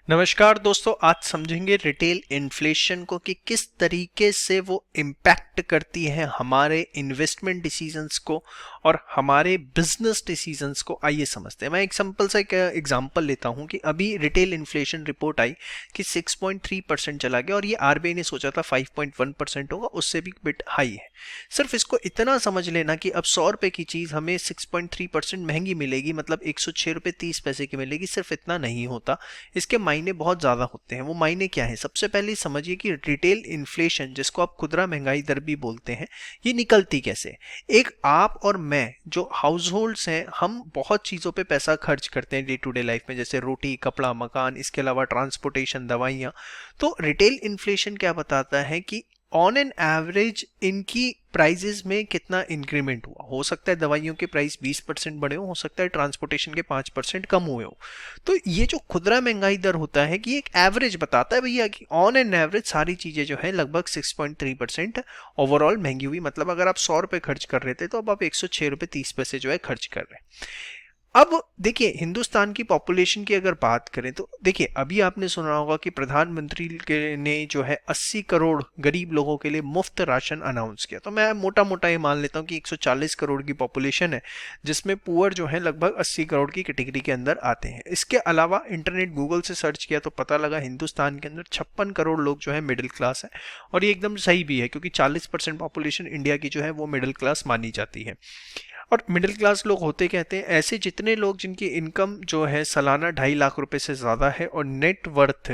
नमस्कार दोस्तों, आज समझेंगे रिटेल इन्फ्लेशन को कि किस तरीके से वो इम्पैक्ट करती है हमारे इन्वेस्टमेंट डिसीजंस को और हमारे बिजनेस डिसीजंस को। आइए समझते हैं। मैं एक सिंपल सा एक एग्जांपल लेता हूं कि अभी रिटेल इन्फ्लेशन रिपोर्ट आई कि 6.3% चला गया और ये आरबीआई ने सोचा था 5.1% होगा, उससे भी बिट हाई है। सिर्फ इसको इतना समझ लेना कि अब 100 रुपए की चीज हमें 6.3% महंगी मिलेगी, मतलब 106 रुपए 30 पैसे की मिलेगी, सिर्फ इतना नहीं होता। इसके मायने बहुत ज़्यादा होते हैं। वो मायने क्या है? सबसे पहले समझिए कि रिटेल इन्फ्लेशन, जिसको आप खुदरा महंगाई दर भी बोलते हैं, ये निकलती कैसे? एक आप और मैं जो हाउस होल्ड्स हैं, हम बहुत चीज़ों पे पैसा खर्च करते हैं डे टू डे लाइफ में, जैसे रोटी, कपड़ा, मकान, इसके अलावा ट्रांसपोर्टेशन, दवाइयाँ। तो रिटेल इन्फ्लेशन क्या बताता है कि ऑन एन एवरेज इनकी प्राइजेस में कितना इंक्रीमेंट हुआ। हो सकता है दवाइयों के प्राइस 20% बढ़े हो सकता है ट्रांसपोर्टेशन के 5% कम हुए हो। तो ये जो खुदरा महंगाई दर होता है कि एक एवरेज बताता है भैया कि ऑन एन एवरेज सारी चीजें जो है लगभग 6.3% ओवरऑल महंगी हुई। मतलब अगर आप 100 रुपए खर्च कर रहे थे तो अब आप 106 रुपए 30 पैसे जो है खर्च कर रहे हैं। अब देखिए, हिंदुस्तान की पॉपुलेशन की अगर बात करें तो देखिए, अभी आपने सुना होगा कि प्रधानमंत्री के ने जो है 80 करोड़ गरीब लोगों के लिए मुफ्त राशन अनाउंस किया। तो मैं मोटा मोटा ये मान लेता हूँ कि 140 करोड़ की पॉपुलेशन है, जिसमें पुअर जो है लगभग 80 करोड़ की कैटेगरी के अंदर आते हैं। इसके अलावा इंटरनेट गूगल से सर्च किया तो पता लगा हिंदुस्तान के अंदर 56 करोड़ लोग जो है मिडिल क्लास है। और ये एकदम सही भी है, क्योंकि 40% पॉपुलेशन इंडिया की जो है वो मिडिल क्लास मानी जाती है। और मिडिल क्लास लोग होते कहते हैं ऐसे जितने लोग जिनकी इनकम जो है सालाना 2.5 लाख रुपए से ज़्यादा है और नेट वर्थ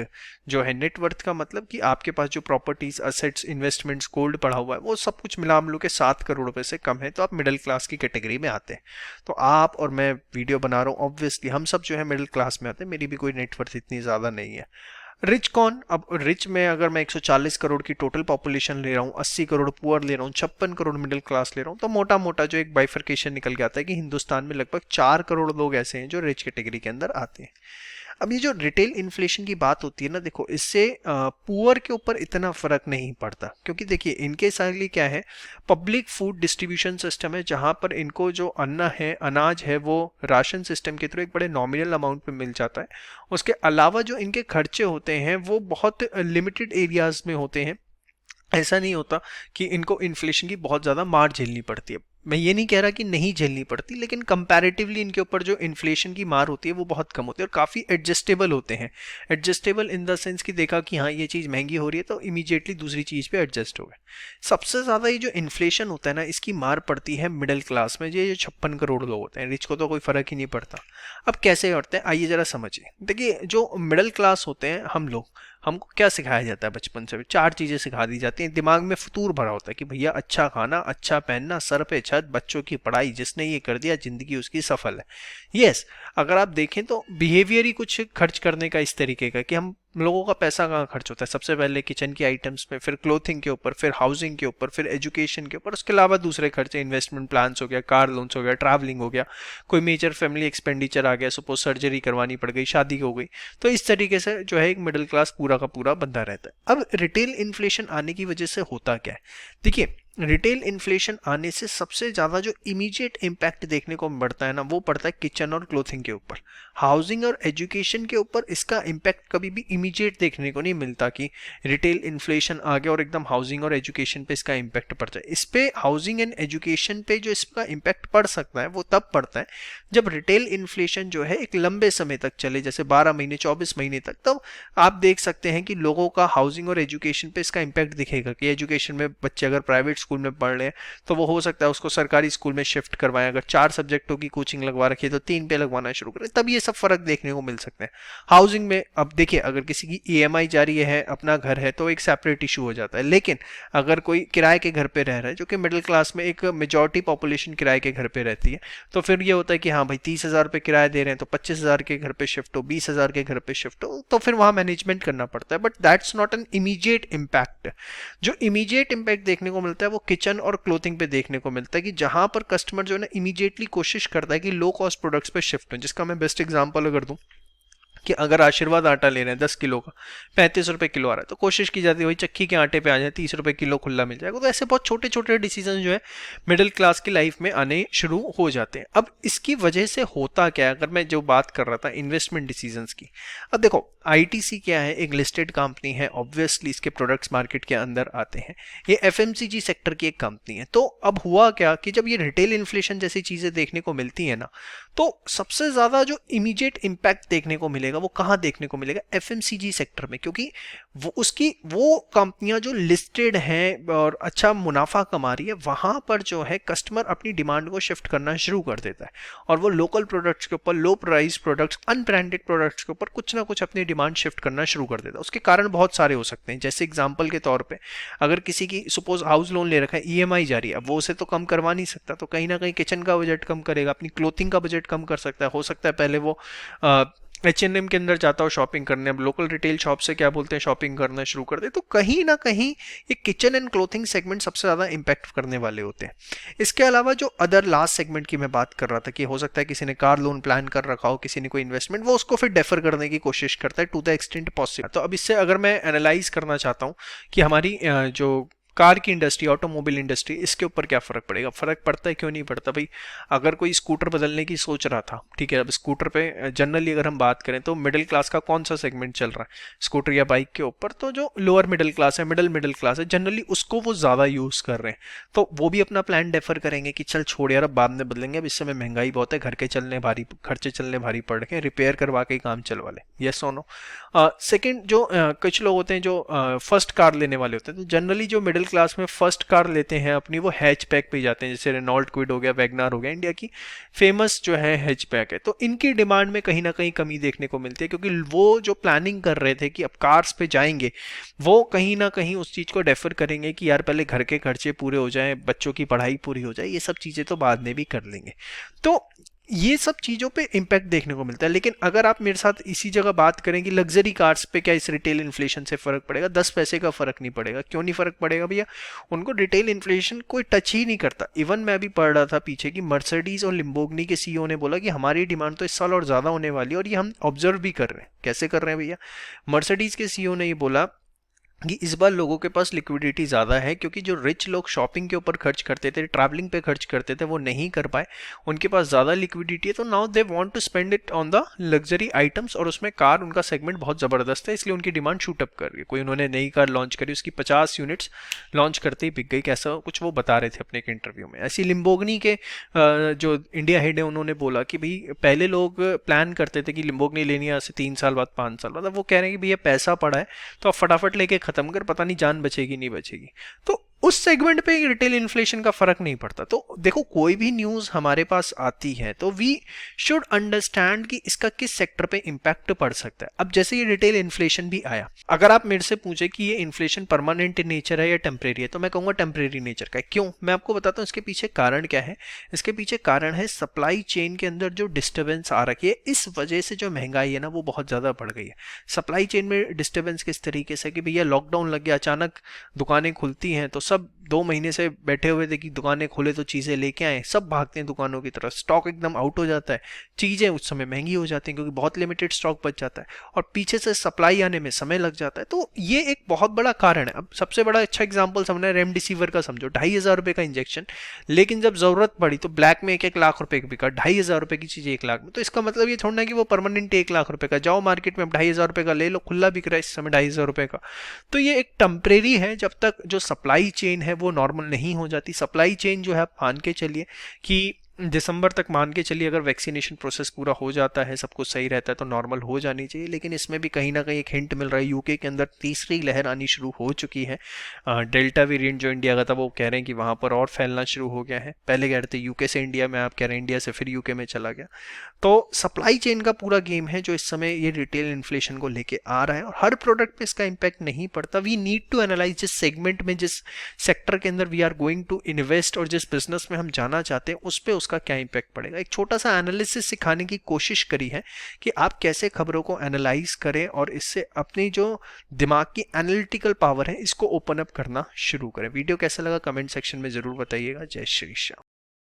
जो है, नेट वर्थ का मतलब कि आपके पास जो प्रॉपर्टीज, असेट्स, इन्वेस्टमेंट्स, गोल्ड पड़ा हुआ है, वो सब कुछ मिला मिलू के 7 करोड़ रुपए से कम है, तो आप मिडिल क्लास की कैटेगरी में आते हैं। तो आप और मैं वीडियो बना रहा हूँ, ऑब्वियसली हम सब जो है मिडिल क्लास में आते हैं। मेरी भी कोई नेट वर्थ इतनी ज़्यादा नहीं है। रिच कौन? अब रिच में अगर मैं 140 करोड़ की टोटल पॉपुलेशन ले रहा हूँ, 80 करोड़ पुअर ले रहा हूँ, 56 करोड़ मिडिल क्लास ले रहा हूँ, तो मोटा मोटा जो एक बाइफर्केशन निकल के आता है कि हिंदुस्तान में लगभग 4 करोड़ लोग ऐसे हैं जो रिच कैटेगरी के अंदर आते हैं। अब ये जो रिटेल इन्फ्लेशन की बात होती है ना, देखो इससे पुअर के ऊपर इतना फर्क नहीं पड़ता, क्योंकि देखिए इनके साथ क्या है, पब्लिक फूड डिस्ट्रीब्यूशन सिस्टम है, जहां पर इनको जो अन्न है, अनाज है, वो राशन सिस्टम के थ्रू एक बड़े नॉमिनल अमाउंट पे मिल जाता है। उसके अलावा जो इनके खर्चे होते हैं वो बहुत लिमिटेड एरियाज में होते हैं। ऐसा नहीं होता कि इनको इन्फ्लेशन की बहुत ज़्यादा मार झेलनी पड़ती है। मैं ये नहीं कह रहा कि नहीं झेलनी पड़ती, लेकिन कंपैरेटिवली इनके ऊपर जो इन्फ्लेशन की मार होती है वो बहुत कम होती है और काफ़ी एडजस्टेबल होते हैं। एडजस्टेबल इन द सेंस कि देखा कि हाँ ये चीज़ महंगी हो रही है तो इमीडिएटली दूसरी चीज़ पे एडजस्ट हो गए। सबसे ज़्यादा ये जो इन्फ्लेशन होता है ना, इसकी मार पड़ती है मिडिल क्लास में। ये जो 56 करोड़ लोग होते हैं, रिच को तो कोई फ़र्क ही नहीं पड़ता। अब कैसे करते हैं, आइए ज़रा समझिए। देखिए, जो मिडिल क्लास होते हैं हम लोग, हमको क्या सिखाया जाता है बचपन से? 4 चीजें सिखा दी जाती हैं। दिमाग में फतूर भरा होता है कि भैया अच्छा खाना, अच्छा पहनना, सर पे छत, बच्चों की पढ़ाई, जिसने ये कर दिया जिंदगी उसकी सफल है। यस, अगर आप देखें तो बिहेवियर ही कुछ खर्च करने का इस तरीके का कि हम लोगों का पैसा कहाँ खर्च होता है। सबसे पहले किचन की आइटम्स में, फिर क्लोथिंग के ऊपर, फिर हाउसिंग के ऊपर, फिर एजुकेशन के ऊपर। उसके अलावा दूसरे खर्चे, इन्वेस्टमेंट प्लान्स हो गया, कार लोन्स हो गया, ट्रैवलिंग हो गया, कोई मेजर फैमिली एक्सपेंडिचर आ गया, सपोज सर्जरी करवानी पड़ गई, शादी हो गई। तो इस तरीके से जो है एक मिडिल क्लास पूरा का पूरा बंदा रहता है। अब रिटेल इन्फ्लेशन आने की वजह से होता क्या है? देखिए, रिटेल इन्फ्लेशन आने से सबसे ज्यादा जो इमीडिएट इम्पैक्ट देखने को बढ़ता है ना, वो पड़ता है किचन और क्लोथिंग के ऊपर। हाउसिंग और एजुकेशन के ऊपर इसका इम्पैक्ट कभी भी इमीडिएट देखने को नहीं मिलता कि रिटेल इन्फ्लेशन आ गया और एकदम हाउसिंग और एजुकेशन पे इसका इम्पैक्ट पड़ जाए। इस पे हाउसिंग एंड एजुकेशन पे जो इसका इम्पैक्ट पड़ सकता है वो तब पड़ता है जब रिटेल इन्फ्लेशन जो है एक लंबे समय तक चले, जैसे 12 महीने, 24 महीने तक। तब आप देख सकते हैं कि लोगों का हाउसिंग और एजुकेशन पे इसका इम्पैक्ट दिखेगा कि एजुकेशन में बच्चे अगर प्राइवेट स्कूल में पढ़ रहे हैं तो वो हो सकता है उसको सरकारी स्कूल में शिफ्ट करवाएं। अगर 4 सब्जेक्टों की कोचिंग लगवा रखी है तो 3 पे लगवाना शुरू करें, तब ये सब फर्क देखने को मिल सकते हैं। हाउसिंग में अब देखिए, अगर किसी की ईएमआई जारी है, अपना घर है, तो एक सेपरेट इशू हो जाता है। लेकिन अगर कोई किराए के घर पे रह रहा है, जो कि मिडिल क्लास में एक मेजॉरिटी पॉपुलेशन किराए के घर पे रहती है, तो फिर ये होता है कि हाँ भाई 30,000 रुपये किराया दे रहे हैं तो 25,000 के घर पे शिफ्ट हो, 20,000 के घर पे शिफ्ट हो, तो फिर वहां मैनेजमेंट करना पड़ता है। But that's not an immediate impact. जो इमीडिएट इम्पैक्ट देखने को मिलता है वो किचन और क्लोथिंग पे देखने को मिलता है, कि जहां पर कस्टमर जो है ना इमीडिएटली कोशिश करता है कि लो कॉस्ट प्रोडक्ट्स पे शिफ्ट हो। जिसका मैं बेस्ट एग्जांपल अगर दूं कि अगर आशीर्वाद आटा ले रहे हैं 10 किलो का 35 रुपए किलो आ रहा है, तो कोशिश की जाती है वही चक्की के आटे पे आ जाए, 30 रुपए किलो खुला मिल जाएगा। तो ऐसे बहुत छोटे छोटे डिसीजन जो है मिडिल क्लास की लाइफ में आने शुरू हो जाते हैं। अब इसकी वजह से होता क्या है, अगर मैं जो बात कर रहा था इन्वेस्टमेंट डिसीजंस की, अब देखो आईटीसी क्या है, एक लिस्टेड कंपनी है, ऑब्वियसली इसके प्रोडक्ट्स मार्केट के अंदर आते हैं, ये एफएमसीजी सेक्टर की एक कंपनी है। तो अब हुआ क्या कि जब ये रिटेल इन्फ्लेशन जैसी चीजें देखने को मिलती है ना, तो सबसे ज्यादा जो इमीडिएट इंपैक्ट देखने को मिलेगा वो कहाँ देखने को मिलेगा, एफएमसीजी सेक्टर में, क्योंकि वो कंपनियां जो लिस्टेड हैं और अच्छा मुनाफा कमा रही है, वहां पर जो है कस्टमर अपनी डिमांड को शिफ्ट करना शुरू कर देता है और वो लोकल प्रोडक्ट्स के ऊपर, लो प्राइस प्रोडक्ट्स, अनब्रांडेड प्रोडक्ट्स के ऊपर कुछ ना कुछ अपनी डिमांड शिफ्ट करना शुरू कर देता है। उसके कारण बहुत सारे हो सकते हैं, जैसे एग्जांपल के तौर पे अगर किसी की सपोज हाउस लोन ले रखा है, ईएमआई जा रही है, अब वो उसे तो कम करवा नहीं सकता, तो कहीं ना कहीं किचन का बजट कम करेगा, अपनी क्लोथिंग का बजट कम कर सकता है। हो सकता है पहले वो H&M के अंदर जाता हो शॉपिंग करने, अब लोकल रिटेल शॉप से क्या बोलते हैं शॉपिंग करना शुरू कर दे। तो कहीं ना कहीं ये किचन एंड क्लोथिंग सेगमेंट सबसे ज़्यादा इंपैक्ट करने वाले होते हैं। इसके अलावा जो अदर लास्ट सेगमेंट की मैं बात कर रहा था कि हो सकता है किसी ने कार लोन प्लान कर रखा हो, किसी ने कोई इन्वेस्टमेंट, वो उसको फिर डेफर करने की कोशिश करता है टू द एक्सटेंट पॉसिबल। तो अब इससे अगर मैं एनालाइज करना चाहता हूँ कि हमारी जो कार की इंडस्ट्री, ऑटोमोबाइल इंडस्ट्री, इसके ऊपर क्या फर्क पड़ेगा, फर्क पड़ता है, क्यों नहीं पड़ता भाई। अगर कोई स्कूटर बदलने की सोच रहा था, ठीक है, अब स्कूटर पे जनरली अगर हम बात करें तो मिडिल क्लास का कौन सा सेगमेंट चल रहा है स्कूटर या बाइक के ऊपर, तो जो लोअर मिडिल क्लास है, मिडिल क्लास है, जनरली उसको वो ज़्यादा यूज़ कर रहे हैं। तो वो भी अपना प्लान डेफर करेंगे कि चल छोड़ यार, अब बाद में बदलेंगे, अब इस समय महंगाई बहुत है, घर के खर्चे चलने भारी पड़ रहे हैं, रिपेयर करवा के ही काम चलवा ले। यस और नो। सेकेंड, जो कुछ लोग होते हैं जो फर्स्ट कार लेने वाले होते हैं, तो जनरली जो मिडिल क्लास में फर्स्ट कार लेते हैं अपनी, वो हैचबैक पे जाते हैं, जैसे रेनॉल्ट क्विड हो गया, वैगनार हो गया, इंडिया की फेमस जो है हैचबैक है। तो इनकी डिमांड में कहीं ना कहीं कमी देखने को मिलती है, क्योंकि वो जो प्लानिंग कर रहे थे कि अब कार्स पे जाएंगे, वो कहीं ना कहीं उस चीज़ को डेफर करेंगे कि यार पहले घर के खर्चे पूरे हो जाएं, बच्चों की पढ़ाई पूरी हो जाए, ये सब चीज़ें तो बाद में भी कर लेंगे। तो ये सब चीज़ों पे इम्पैक्ट देखने को मिलता है। लेकिन अगर आप मेरे साथ इसी जगह बात करें कि लग्जरी कार्स पे क्या इस रिटेल इन्फ्लेशन से फ़र्क पड़ेगा, 10 पैसे का फ़र्क नहीं पड़ेगा। क्यों नहीं फ़र्क पड़ेगा भैया, उनको रिटेल इन्फ्लेशन कोई टच ही नहीं करता। इवन मैं अभी पढ़ रहा था पीछे कि मर्सिडीज़ और लिम्बोर्गिनी के सीईओ ने बोला कि हमारी डिमांड तो इस साल और ज़्यादा होने वाली है, और ये हम ऑब्जर्व भी कर रहे हैं। कैसे कर रहे हैं भैया, मर्सिडीज़ के सीईओ ने ये बोला कि इस बार लोगों के पास लिक्विडिटी ज़्यादा है, क्योंकि जो रिच लोग शॉपिंग के ऊपर खर्च करते थे, ट्रैवलिंग पे खर्च करते थे, वो नहीं कर पाए, उनके पास ज़्यादा लिक्विडिटी है, तो now they want to spend it on the luxury items, और उसमें कार उनका सेगमेंट बहुत ज़बरदस्त है, इसलिए उनकी डिमांड शूट अप कर रही है। कोई उन्होंने नई कार लॉन्च करी, उसकी 50 यूनिट्स लॉन्च करते ही बिक गई, कैसा कुछ वो बता रहे थे अपने एक इंटरव्यू में। ऐसी लिम्बोर्गिनी के जो इंडिया हेड है, उन्होंने बोला कि भाई पहले लोग प्लान करते थे कि लिम्बोर्गिनी लेनी है आज से 3 साल बाद, 5 साल बाद, अब वो कह रहे हैं कि भैया पैसा पड़ा है तो आप फटाफट लेके ख़त्म कर, पता नहीं जान बचेगी नहीं बचेगी। तो उस सेगमेंट पे रिटेल इन्फ्लेशन का फर्क नहीं पड़ता। तो देखो, कोई भी न्यूज़ हमारे पास आती है तो वी शुड अंडरस्टैंड कि इसका किस सेक्टर पे इंपैक्ट पड़ सकता है। अब जैसे ये रिटेल इन्फ्लेशन भी आया, अगर आप मेरे से पूछे कि ये इन्फ्लेशन परमानेंट इन नेचर है या टेम्परेरी है, तो मैं कहूँगा टेम्परेरी नेचर का है। क्यों, मैं आपको बताता हूँ इसके पीछे कारण क्या है। इसके पीछे कारण है सप्लाई चेन के अंदर जो डिस्टर्बेंस आ रखी है, इस वजह से जो महंगाई है ना वो बहुत ज़्यादा बढ़ गई है। सप्लाई चेन में डिस्टर्बेंस किस तरीके से कि भैया लॉकडाउन लग गया, अचानक दुकानें खुलती हैं, तो सब 2 महीने से बैठे हुए थे कि दुकानें खोले तो चीज़ें लेके आए, सब भागते हैं दुकानों की तरफ, स्टॉक एकदम आउट हो जाता है, चीज़ें उस समय महंगी हो जाती हैं क्योंकि बहुत लिमिटेड स्टॉक बच जाता है, और पीछे से सप्लाई आने में समय लग जाता है। तो ये एक बहुत बड़ा कारण है। अब सबसे बड़ा अच्छा एग्जाम्पल समझना, रेमडेसिविर का समझो, 2,500 रुपये का इंजेक्शन, लेकिन जब जरूरत पड़ी तो ब्लैक में 1-1 लाख रुपए का बिका, 2,500 रुपये की चीज़ 1 लाख में। तो इसका मतलब ये थोड़ा ना कि वो परमानेंट 1 लाख रुपए का, जाओ मार्केट में 2,500 रुपये का ले लो, खुला बिक रहा है इस समय 2,500 रुपये का। तो ये एक टेम्परेरी है, जब तक जो सप्लाई चेन है वो नॉर्मल नहीं हो जाती। सप्लाई चेन जो है आप मान के चलिए कि दिसंबर तक मान के चलिए, अगर वैक्सीनेशन प्रोसेस पूरा हो जाता है, सब कुछ सही रहता है, तो नॉर्मल हो जानी चाहिए। लेकिन इसमें भी कहीं ना कहीं एक हिंट मिल रहा है, यूके के अंदर तीसरी लहर आनी शुरू हो चुकी है। डेल्टा वेरिएंट जो इंडिया का था, वो कह रहे हैं कि वहाँ पर और फैलना शुरू हो गया है। पहले कह रहे थे यूके से इंडिया में, आप कह रहे हैं इंडिया से फिर यूके में चला गया। तो सप्लाई चेन का पूरा गेम है जो इस समय ये रिटेल इन्फ्लेशन को लेके आ रहा है, और हर प्रोडक्ट पे इसका इंपैक्ट नहीं पड़ता। वी नीड टू एनालाइज जिस सेगमेंट में, जिस सेक्टर के अंदर we are going to invest, और जिस बिजनेस में हम जाना चाहते हैं उस पर उसका क्या इंपैक्ट पड़ेगा। एक छोटा सा एनालिसिस सिखाने की कोशिश करी है कि आप कैसे खबरों को एनालाइज करें और इससे अपनी जो दिमाग की एनालिटिकल पावर है इसको ओपन अप करना शुरू करें। वीडियो कैसा लगा कमेंट सेक्शन में जरूर बताइएगा। जय श्री श्याम।